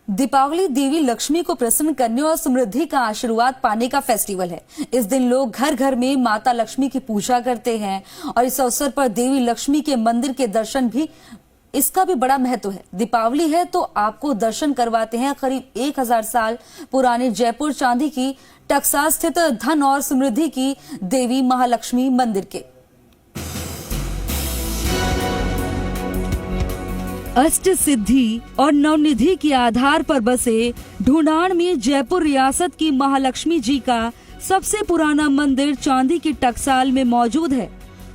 दीपावली देवी लक्ष्मी को प्रसन्न करने और समृद्धि का आशीर्वाद पाने का फेस्टिवल है। इस दिन लोग घर घर में माता लक्ष्मी की पूजा करते हैं और इस अवसर पर देवी लक्ष्मी के मंदिर के दर्शन भी, इसका भी बड़ा महत्व है। दीपावली है तो आपको दर्शन करवाते हैं करीब 1000 साल पुराने जयपुर चांदी की टकसाल स्थित धन और समृद्धि की देवी महालक्ष्मी मंदिर के। अष्ट सिद्धि और नवनिधि के आधार पर बसे ढूंढान में जयपुर रियासत की महालक्ष्मी जी का सबसे पुराना मंदिर चांदी की टकसाल में मौजूद है।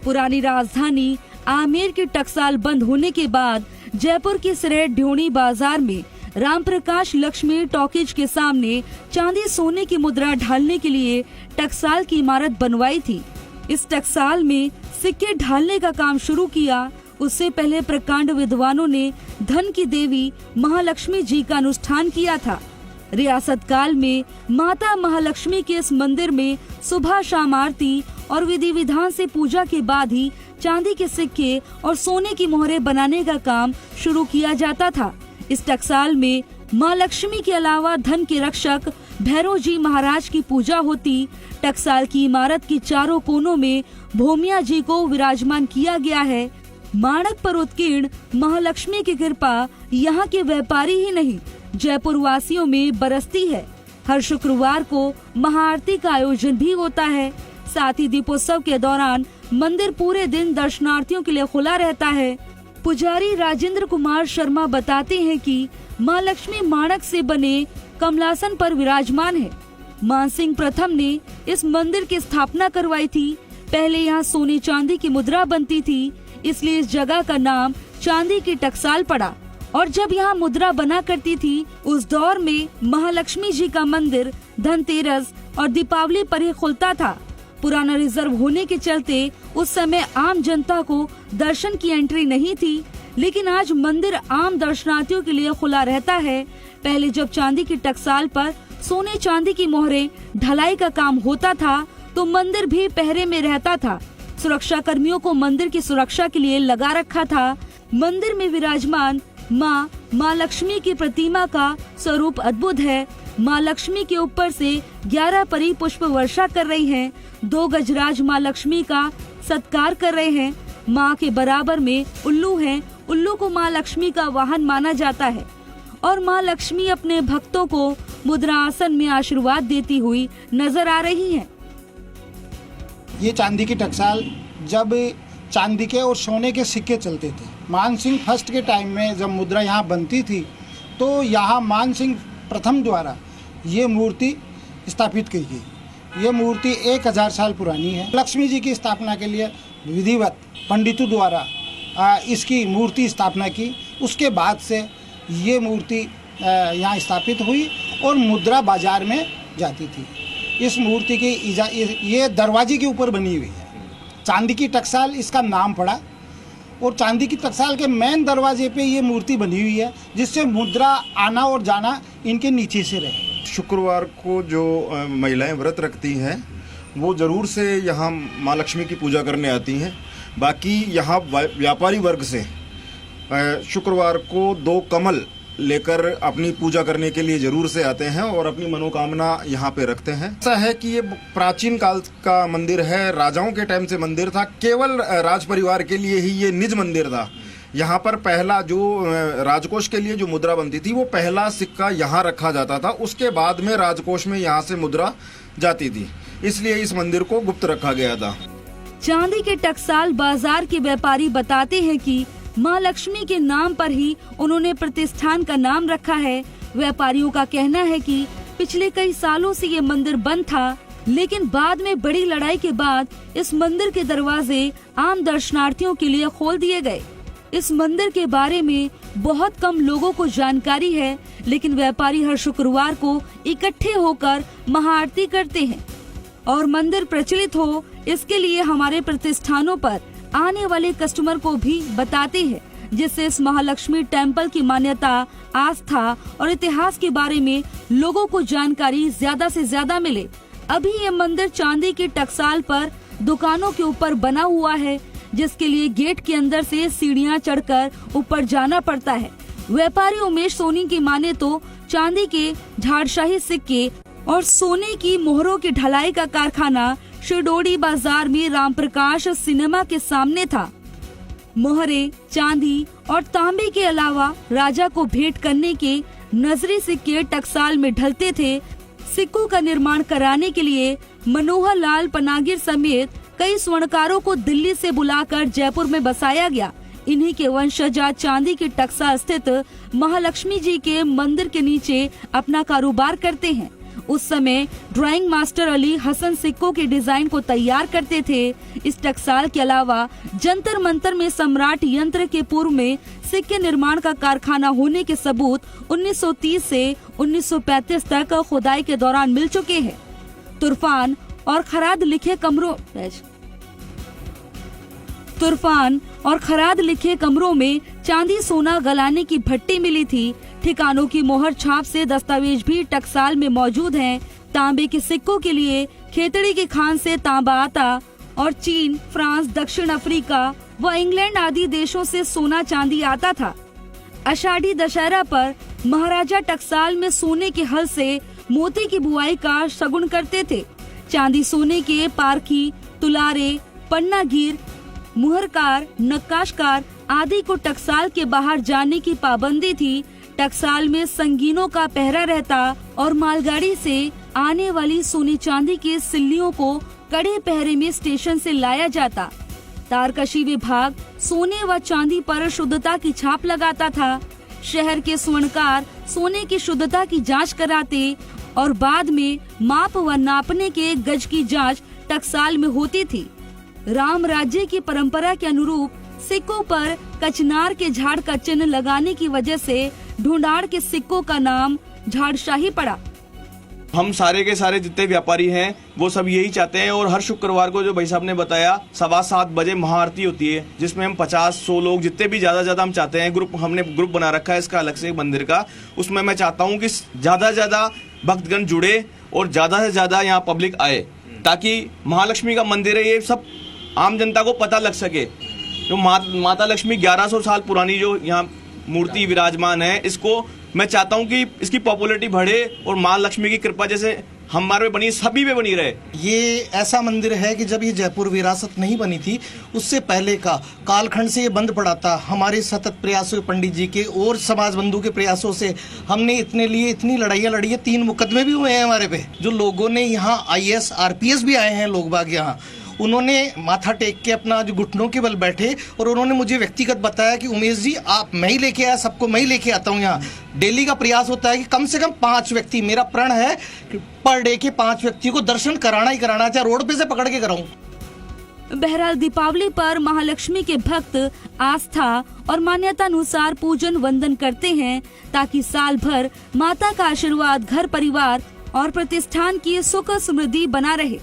पुरानी राजधानी आमेर की टकसाल बंद होने के बाद जयपुर की सरेट ढ्योणी बाजार में रामप्रकाश लक्ष्मी टॉकीज के सामने चांदी सोने की मुद्रा ढालने के लिए टकसाल की इमारत बनवाई थी। इस टकसाल में सिक्के ढालने का काम शुरू किया। उससे पहले प्रकांड विद्वानों ने धन की देवी महालक्ष्मी जी का अनुष्ठान किया था। रियासत काल में माता महालक्ष्मी के इस मंदिर में सुबह शाम आरती और विधि विधान से पूजा के बाद ही चांदी के सिक्के और सोने की मोहरें बनाने का काम शुरू किया जाता था। इस टकसाल में माँ लक्ष्मी के अलावा धन के रक्षक भैरव जी महाराज की पूजा होती। टकसाल की इमारत की चारों कोनों में भूमिया जी को विराजमान किया गया है। माणक पर उत्कीर्ण महालक्ष्मी की कृपा यहाँ के व्यापारी ही नहीं, जयपुर वासियों में बरसती है। हर शुक्रवार को महाआरती का आयोजन भी होता है। साथ ही दीपोत्सव के दौरान मंदिर पूरे दिन दर्शनार्थियों के लिए खुला रहता है। पुजारी राजेंद्र कुमार शर्मा बताते हैं कि माँ लक्ष्मी माणक से बने कमलासन पर विराजमान है। मानसिंह प्रथम ने इस मंदिर की स्थापना करवाई थी। पहले यहाँ सोने चांदी की मुद्रा बनती थी, इसलिए इस जगह का नाम चांदी की टकसाल पड़ा। और जब यहाँ मुद्रा बना करती थी, उस दौर में महालक्ष्मी जी का मंदिर धनतेरस और दीपावली पर ही खुलता था। पुराना रिजर्व होने के चलते उस समय आम जनता को दर्शन की एंट्री नहीं थी, लेकिन आज मंदिर आम दर्शनार्थियों के लिए खुला रहता है। पहले जब चांदी की टकसाल पर सोने चांदी की मोहरें ढलाई का काम होता था तो मंदिर भी पहरे में रहता था। सुरक्षा कर्मियों को मंदिर की सुरक्षा के लिए लगा रखा था। मंदिर में विराजमान माँ लक्ष्मी की प्रतिमा का स्वरूप अद्भुत है। माँ लक्ष्मी के ऊपर से 11 परी पुष्प वर्षा कर रही हैं। 2 गजराज माँ लक्ष्मी का सत्कार कर रहे हैं। माँ के बराबर में उल्लू हैं। उल्लू को माँ लक्ष्मी का वाहन माना जाता है और माँ लक्ष्मी अपने भक्तों को मुद्रा आसन में आशीर्वाद देती हुई नजर आ रही हैं। ये चांदी की टकसाल जब चांदी के और सोने के सिक्के चलते थे, मानसिंह फर्स्ट के टाइम में जब मुद्रा यहाँ बनती थी तो यहाँ मानसिंह प्रथम द्वारा ये मूर्ति स्थापित की गई। ये मूर्ति 1000 साल पुरानी है। लक्ष्मी जी की स्थापना के लिए विधिवत पंडितों द्वारा इसकी मूर्ति स्थापना की। उसके बाद से ये मूर्ति यहाँ स्थापित हुई और मुद्रा बाजार में जाती थी। इस मूर्ति की ये दरवाजे के ऊपर बनी हुई है। चांदी की टकसाल इसका नाम पड़ा और चांदी की टकसाल के मेन दरवाजे पे ये मूर्ति बनी हुई है, जिससे मुद्रा आना और जाना इनके नीचे से रहे। शुक्रवार को जो महिलाएं व्रत रखती हैं वो ज़रूर से यहाँ माँ लक्ष्मी की पूजा करने आती हैं। बाकी यहाँ व्यापारी वर्ग से शुक्रवार को 2 कमल लेकर अपनी पूजा करने के लिए जरूर से आते हैं और अपनी मनोकामना यहाँ पे रखते हैं। ऐसा है कि ये प्राचीन काल का मंदिर है, राजाओं के टाइम से मंदिर था। केवल राज परिवार के लिए ही ये निज मंदिर था। यहाँ पर पहला जो राजकोष के लिए जो मुद्रा बनती थी वो पहला सिक्का यहाँ रखा जाता था। उसके बाद में राजकोष में यहाँ से मुद्रा जाती थी, इसलिए इस मंदिर को गुप्त रखा गया था। चांदी के टकसाल बाजार के व्यापारी बताते हैं कि माँ लक्ष्मी के नाम पर ही उन्होंने प्रतिष्ठान का नाम रखा है। व्यापारियों का कहना है कि पिछले कई सालों से ये मंदिर बंद था, लेकिन बाद में बड़ी लड़ाई के बाद इस मंदिर के दरवाजे आम दर्शनार्थियों के लिए खोल दिए गए। इस मंदिर के बारे में बहुत कम लोगों को जानकारी है, लेकिन व्यापारी हर शुक्रवार को इकट्ठे होकर महाआरती करते हैं और मंदिर प्रचलित हो, इसके लिए हमारे प्रतिष्ठानों पर आने वाले कस्टमर को भी बताते हैं, जिससे इस महालक्ष्मी टेम्पल की मान्यता, आस्था और इतिहास के बारे में लोगों को जानकारी ज्यादा से ज्यादा मिले। अभी ये मंदिर चांदी की टकसाल पर दुकानों के ऊपर बना हुआ है, जिसके लिए गेट के अंदर से सीढ़ियां चढ़कर ऊपर जाना पड़ता है। व्यापारी उमेश सोनी की माने तो चांदी के झाड़शाही सिक्के और सोने की मोहरों की ढलाई का कारखाना शिरडोडी बाजार में रामप्रकाश सिनेमा के सामने था। मोहरे, चांदी और तांबे के अलावा राजा को भेंट करने के नजरी सिक्के टकसाल में ढलते थे। सिक्कों का निर्माण कराने के लिए मनोहर लाल पनागिर समेत कई स्वर्णकारों को दिल्ली से बुलाकर जयपुर में बसाया गया। इन्हीं के वंशज आज चांदी के टकसाल स्थित महालक्ष्मी जी के मंदिर के नीचे अपना कारोबार करते हैं। उस समय ड्राइंग मास्टर अली हसन सिक्कों के डिजाइन को तैयार करते थे। इस टकसाल के अलावा जंतर मंतर में सम्राट यंत्र के पूर्व में सिक्के निर्माण का कारखाना होने के सबूत 1930 से 1935 तक खुदाई के दौरान मिल चुके हैं। तुर्फान और खराद लिखे कमरों में चांदी सोना गलाने की भट्टी मिली थी। ठिकानों की मोहर छाप से दस्तावेज भी टकसाल में मौजूद हैं। तांबे के सिक्कों के लिए खेतड़ी की खान से तांबा आता और चीन, फ्रांस, दक्षिण अफ्रीका व इंग्लैंड आदि देशों से सोना चांदी आता था। आषाढ़ी दशहरा पर महाराजा टकसाल में सोने के हल से मोती की बुआई का शगुन करते थे। चांदी सोने के पारखी, तुलारे, पन्नागीर, मुहरकार, नक्काशकार आदि को टकसाल के बाहर जाने की पाबंदी थी। टकसाल में संगीनों का पहरा रहता और मालगाड़ी से आने वाली सोने चांदी के सिल्लियों को कड़े पहरे में स्टेशन से लाया जाता। तारकशी विभाग सोने व चांदी पर शुद्धता की छाप लगाता था। शहर के स्वर्णकार सोने की शुद्धता की जांच कराते और बाद में माप व नापने के गज की जांच टकसाल में होती थी। राम राज्य की परंपरा के अनुरूप सिक्कों पर कचनार के झाड़ का चिन्ह लगाने की वजह से ढूंढाड़ के सिक्कों का नाम झाड़शाही पड़ा। हम सारे के सारे जितने व्यापारी हैं वो सब यही चाहते हैं और हर शुक्रवार को जो भाई साहब ने बताया 7:15 बजे महाआरती होती है जिसमें हम 50-100 लोग जितने भी ज्यादा हम चाहते हैं। हमने ग्रुप बना रखा है इसका अलग से मंदिर का। उसमें मैं चाहता हूँ कि ज्यादा भक्तगण जुड़े और ज्यादा से ज्यादा यहाँ पब्लिक आए ताकि महालक्ष्मी का मंदिर है ये सब आम जनता को पता लग सके। जो माता लक्ष्मी 1100 साल पुरानी जो यहाँ मूर्ति विराजमान है, इसको मैं चाहता हूँ कि इसकी पॉपुलैरिटी बढ़े और माँ लक्ष्मी की कृपा जैसे हमारे पे बनी सभी पे बनी रहे। ये ऐसा मंदिर है कि जब ये जयपुर विरासत नहीं बनी थी उससे पहले का कालखंड से ये बंद पड़ा था। हमारे सतत प्रयासों पंडित जी के और समाज बंधु के प्रयासों से हमने इतने लिए इतनी लड़ाइयाँ लड़ी है। 3 मुकदमे भी हुए हैं हमारे पे। जो लोगों ने यहाँ IAS RPS भी आए हैं लोग बाग यहाँ, उन्होंने माथा टेक के अपना जो घुटनों के बल बैठे और उन्होंने मुझे व्यक्तिगत बताया कि उमेश जी आप मैं ही लेके आया, सबको मैं ही लेके आता हूँ। यहाँ डेली का प्रयास होता है कि कम से कम 5 व्यक्ति, मेरा प्रण है कि पर डे के 5 व्यक्ति को दर्शन कराना ही कराना, चाहे रोड पे से पकड़ के कराऊं। बहरहाल दीपावली पर महालक्ष्मी के भक्त आस्था और मान्यता अनुसार पूजन वंदन करते हैं ताकि साल भर माता का आशीर्वाद घर परिवार और प्रतिष्ठान की सुख समृद्धि बना रहे।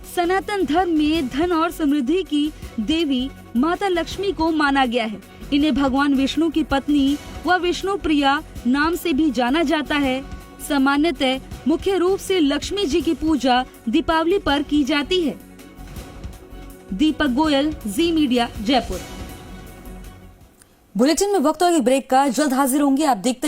सनातन धर्म में धन और समृद्धि की देवी माता लक्ष्मी को माना गया है। इन्हें भगवान विष्णु की पत्नी व विष्णु प्रिया नाम से भी जाना जाता है। सामान्यतः मुख्य रूप से लक्ष्मी जी की पूजा दीपावली पर की जाती है। दीपक गोयल, जी मीडिया, जयपुर। बुलेटिन में वक्त और एक ब्रेक का, जल्द हाजिर होंगे। आप देखते